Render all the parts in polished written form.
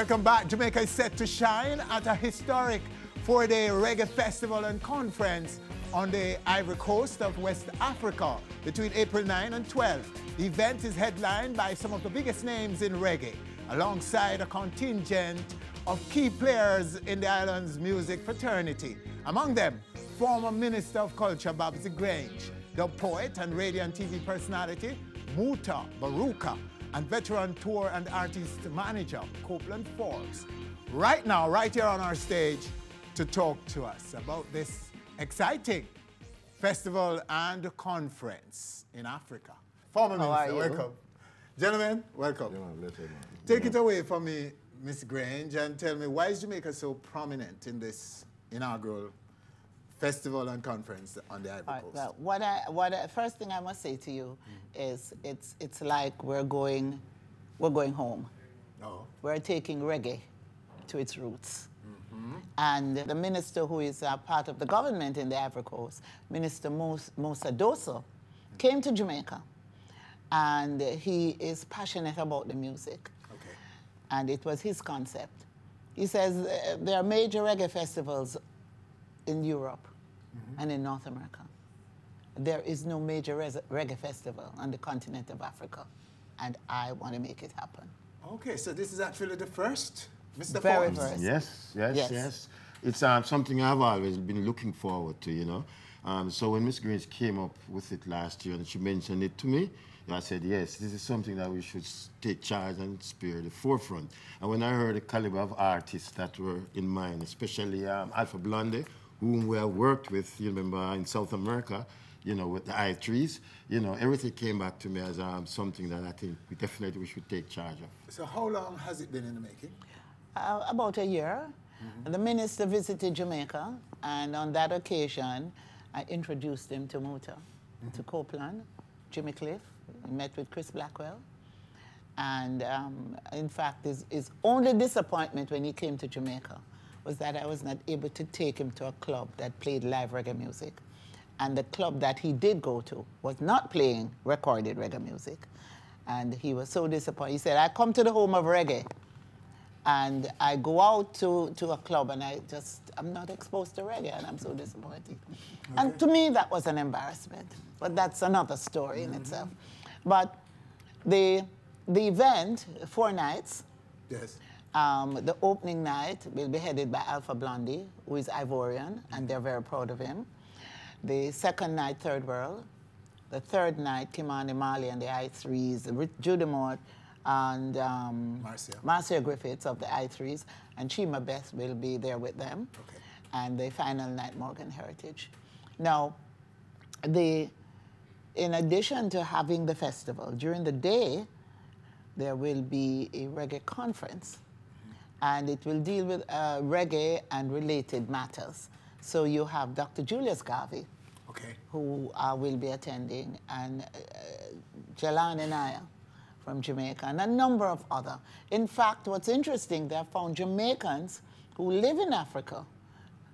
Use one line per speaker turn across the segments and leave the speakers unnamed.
Welcome back. Jamaica is set to shine at a historic 4-day reggae festival and conference on the Ivory Coast of West Africa between April 9 and 12. The event is headlined by some of the biggest names in reggae, alongside a contingent of key players in the island's music fraternity. Among them, former Minister of Culture Babsy Grange, the poet and radio and TV personality Muta Baruka, and veteran tour and artist manager Copeland Forbes. Right now, right here on our stage, to talk to us about this exciting festival and conference in Africa. Former Minister, welcome. Gentlemen, welcome. Take it away from me, Ms. Grange, and tell me, why is Jamaica so prominent in this inaugural festival and conference on the Ivory Coast?
Well, first thing I must say to you is it's like we're going home.
Oh. We're
taking reggae to its roots. And the minister who is part of the government in the Ivory Coast, Minister Musa Dosso, came to Jamaica, and he is passionate about the music.
Okay.
And it was his concept. He says there are major reggae festivals in Europe and in North America. There is no major reggae festival on the continent of Africa, and I want to make it happen.
Okay, so this is actually the first, Mr.
Very
Forbes?
first.
Yes. It's something I've always been looking forward to, you know. So when Miss Grace came up with it last year and she mentioned it to me, I said, yes, this is something that we should take charge and spear the forefront. And when I heard the caliber of artists that were in mind, especially Alpha Blondy, whom we have worked with, you remember, in South America, you know, with the I3s, you know, everything came back to me as something that I think we should take charge of.
So how long has it been in the making?
About a year. The minister visited Jamaica, and on that occasion, I introduced him to Muta, to Copeland, Jimmy Cliff. He met with Chris Blackwell. And in fact, his only disappointment when he came to Jamaica was that I was not able to take him to a club that played live reggae music. And the club that he did go to was not playing recorded reggae music. And he was so disappointed. He said, I come to the home of reggae, and I go out to a club, and I'm not exposed to reggae, and I'm so disappointed. Okay. And to me, that was an embarrassment. But that's another story in itself. But the event, 4 nights.
Yes.
The opening night will be headed by Alpha Blondy, who is Ivorian, and they're very proud of him. The second night, Third World. The third night, Kimani Mali and the I3s, Judy Mort and Marcia Griffiths of the I3s, and Chima Beth will be there with them.
Okay.
And the final night, Morgan Heritage. Now, in addition to having the festival, during the day, there will be a reggae conference. And it will deal with reggae and related matters. So you have Dr. Julius Garvey, who will be attending, and Jalan Anaya from Jamaica, and a number of other. In fact, what's interesting, they have found Jamaicans who live in Africa,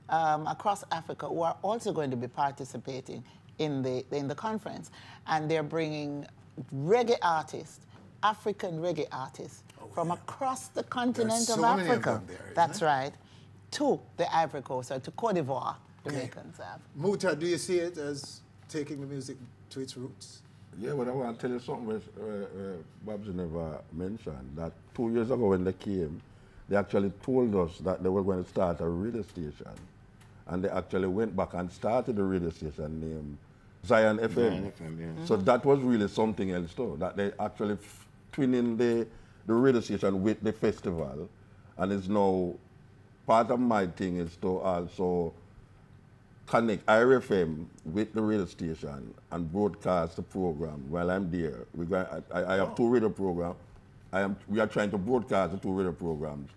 across Africa, who are also going to be participating in the conference. And they're bringing reggae artists, African reggae artists, from across the continent of Africa. That's right. To the Ivory Coast, or to Cote d'Ivoire, Jamaicans have.
Muta, do you see it as taking the music to its roots?
Yeah, but I want to tell you something which Babs never mentioned, that 2 years ago when they came, they actually told us that they were going to start a radio station. And they actually went back and started a radio station named Zion FM.
Zion FM, yeah.
So that was really something else too, that they actually twinning the radio station with the festival. And it's now, part of my thing is to also connect IRFM with the radio station and broadcast the program while I'm there. I have 2 radio programs. We are trying to broadcast the 2 radio programs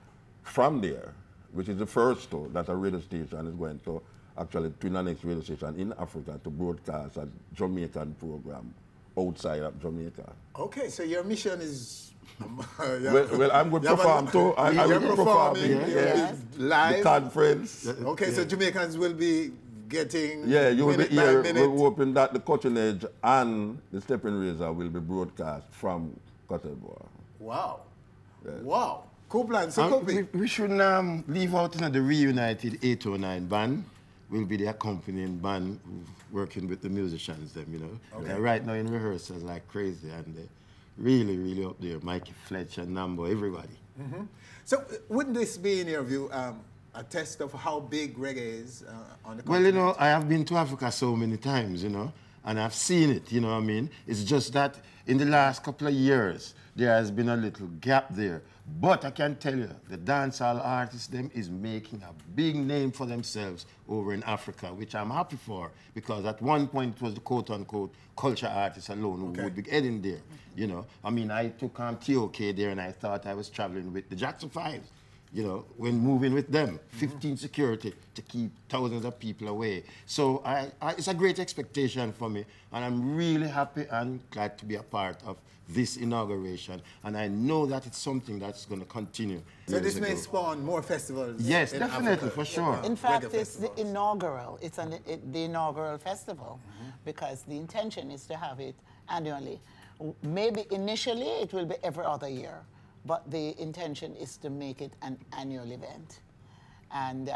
from there, which is the first though, that a radio station is going to actually twin the next radio station in Africa to broadcast a Jamaican program outside of Jamaica.
Okay, so your mission is...
well, I'm going to perform too. I will be performing
live.
The conference.
Okay, so Jamaicans will be getting
you will be here. We're hoping that the Cutting Edge and the Stepping Razor will be broadcast from Cote d'Ivoire.
Wow.
Yes.
Wow. Cool plan. So Kopi.
We shouldn't leave out the reunited 809 band. Will be the accompanying band working with the musicians, them, you know.
Okay.
They're right now in rehearsals like crazy, and they're really, really up there. Mikey Fletcher, Nambo, everybody.
So wouldn't this be, in your view, a test of how big reggae is on the continent?
Well, you know, I have been to Africa so many times, you know, and I've seen it, you know what I mean? It's just that in the last couple of years, there has been a little gap there. But I can tell you, the dancehall artists, them, is making a big name for themselves over in Africa, which I'm happy for, because at one point it was the quote-unquote culture artists alone who would be heading there, you know. I mean, I took TOK there and I thought I was traveling with the Jackson 5s, you know, when moving with them, 15 security to keep thousands of people away. So it's a great expectation for me, and I'm really happy and glad to be a part of this inauguration, and I know that it's something that's going to continue.
So this may spawn more festivals.
Yes,
in
definitely,
Africa.
for sure.
In fact,
Reggae
it's the
festivals.
inaugural. It's the inaugural festival, because the intention is to have it annually. Maybe initially it will be every other year, but the intention is to make it an annual event. And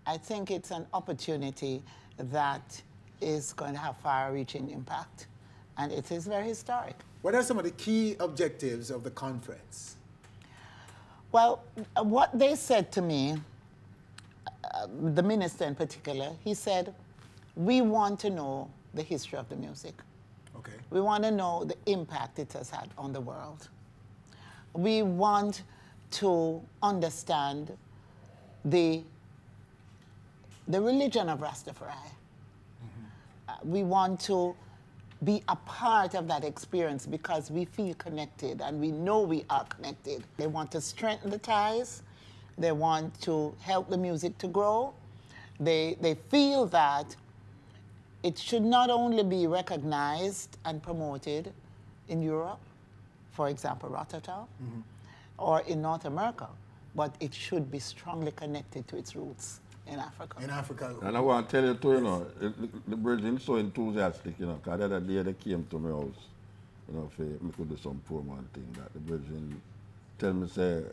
I think it's an opportunity that is going to have far-reaching impact, and it is very historic.
What are some of the key objectives of the conference?
Well, what they said to me, the minister in particular, he said, we want to know the history of the music.
Okay.
We want to know the impact it has had on the world. We want to understand the religion of Rastafari. We want to be a part of that experience because we feel connected and we know we are connected. They want to strengthen the ties. They want to help the music to grow. They feel that it should not only be recognized and promoted in Europe, for example, Rotterdam, or in North America, but it should be strongly connected to its roots in Africa.
In Africa.
And I want to tell you too, you know, the Brazilians so enthusiastic, you know, because the other day they came to my house, you know, for me could do some promo and thing that the Brazilians tell me, say,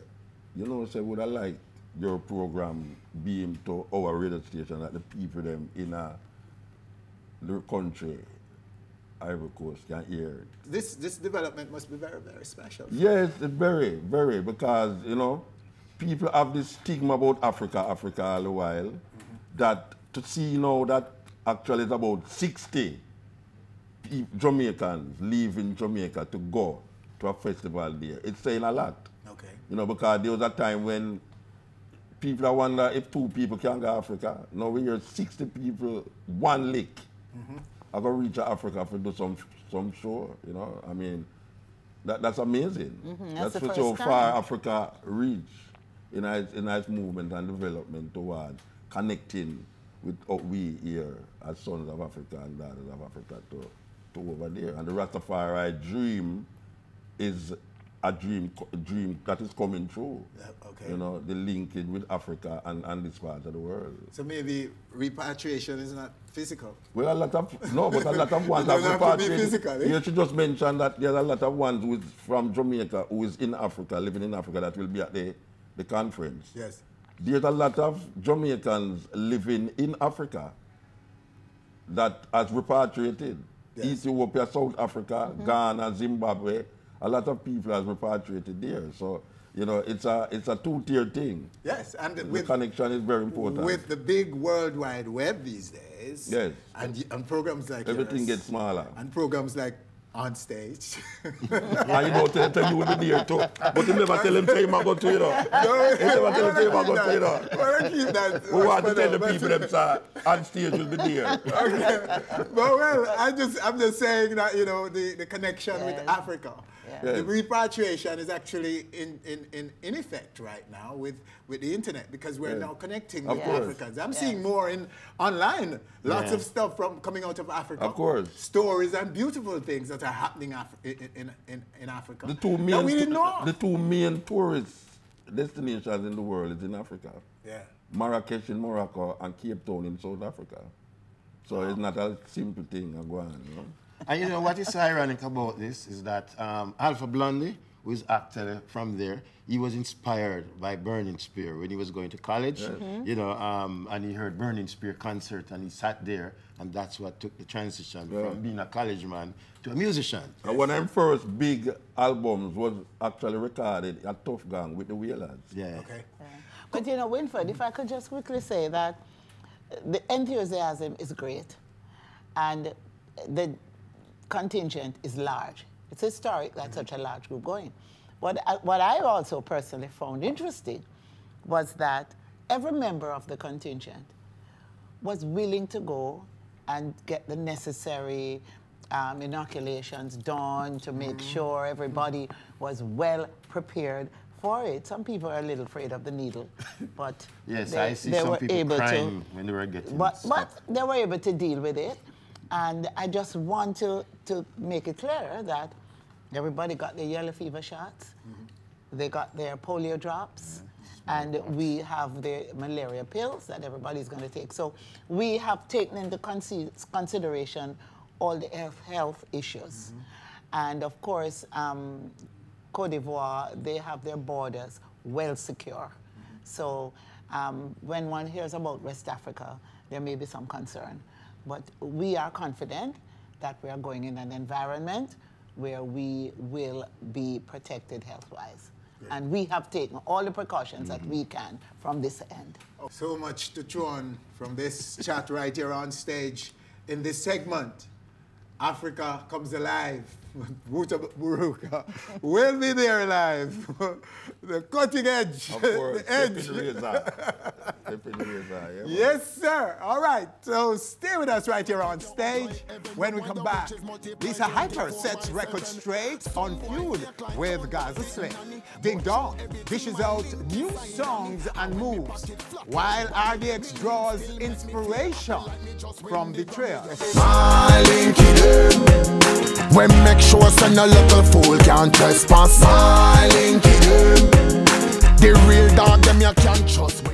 you know, say, would I like your program beam to our radio station that the people them in the country, Ivory Coast, can hear it.
This development must be very, very special.
Yes, it's very, very, because, you know, people have this stigma about Africa all the while, that to see, you know, that actually it's about 60 Jamaicans leaving Jamaica to go to a festival there. It's saying a lot.
Okay.
You know, because there was a time when people wonder if 2 people can go to Africa. Now we hear 60 people, one lick. I go reach Africa for do some show, you know. I mean, that's amazing.
That's the
for
first
so
time.
far Africa reach in its movement and development towards connecting with we here as sons of Africa and daughters of Africa to over there. And the Rastafari dream is a dream that is coming true.
Okay.
You know, the linkage with Africa and this part of the world.
So maybe repatriation is not physical.
Well, a lot of ones
It doesn't have to be physical, eh?
You should just mention that there's a lot of ones who is from Jamaica who is in Africa, living in Africa, that will be at the conference.
Yes.
There's a lot of Jamaicans living in Africa that has repatriated.
Yes.
Ethiopia, South Africa, Ghana, Zimbabwe, a lot of people has repatriated there. So, you know, it's a two-tier thing.
Yes, and
The connection is very important.
with the big World Wide Web these days,
Yes.
and programs like
Everything
yours,
gets smaller.
and programs like Onstage.
And you know, tell you will be there too. But you never tell him say him I go to, you know. You never tell him say him I go to, you know.
Well, keep that.
We want to tell the people them, sir, on stage will be there.
Okay. But well, I'm just saying that, you know, the connection with Africa.
Yeah.
The repatriation is actually in effect right now with the internet, because we're now connecting with
course.
Africans. I'm seeing more online, lots of stuff coming out of Africa.
Of course.
Stories and beautiful things that are happening in Africa.
The two
that we didn't know.
The 2 main tourist destinations in the world is in Africa.
Yeah.
Marrakesh in Morocco and Cape Town in South Africa. So it's not a simple thing, you know.
And you know what is so ironic about this is that Alpha Blondy, who is actually from there. He was inspired by Burning Spear when he was going to college, you know, and he heard Burning Spear concert and he sat there, and that's what took the transition from being a college man to a musician.
And one of them first big albums was actually recorded at Tough Gang with the Wailers.
Yeah.
Okay.
But you know, Winford, if I could just quickly say that the enthusiasm is great and the contingent is large. It's historic that such a large group going. What I also personally found interesting was that every member of the contingent was willing to go and get the necessary inoculations done to make sure everybody was well prepared for it. Some people are a little afraid of the needle, but
yes,
they,
I see
they
some
were
people
able
crying
to,
when they were getting
but
stuff.
they were able to deal with it. And I just want to make it clear that everybody got their yellow fever shots, they got their polio drops, and we have the malaria pills that everybody's going to take. So we have taken into consideration all the health issues. And of course, Cote d'Ivoire, they have their borders well secure. So when one hears about West Africa, there may be some concern. But we are confident that we are going in an environment where we will be protected health-wise. And we have taken all the precautions that we can from this end.
So much to chew on from this chat right here on stage. In this segment, Africa Comes Alive. Wuta Buruka will be there live. The cutting edge.
Of course,
the edge. Yes, sir. All right. So stay with us right here on stage. When we come back, Lisa Hyper sets record straight on feud with Gaza Slim. Ding Dong dishes out new songs and moves, while RDX draws inspiration from Betrayal.
When make sure send a little fool can't trespass. My linky them. The real dog them you can't trust.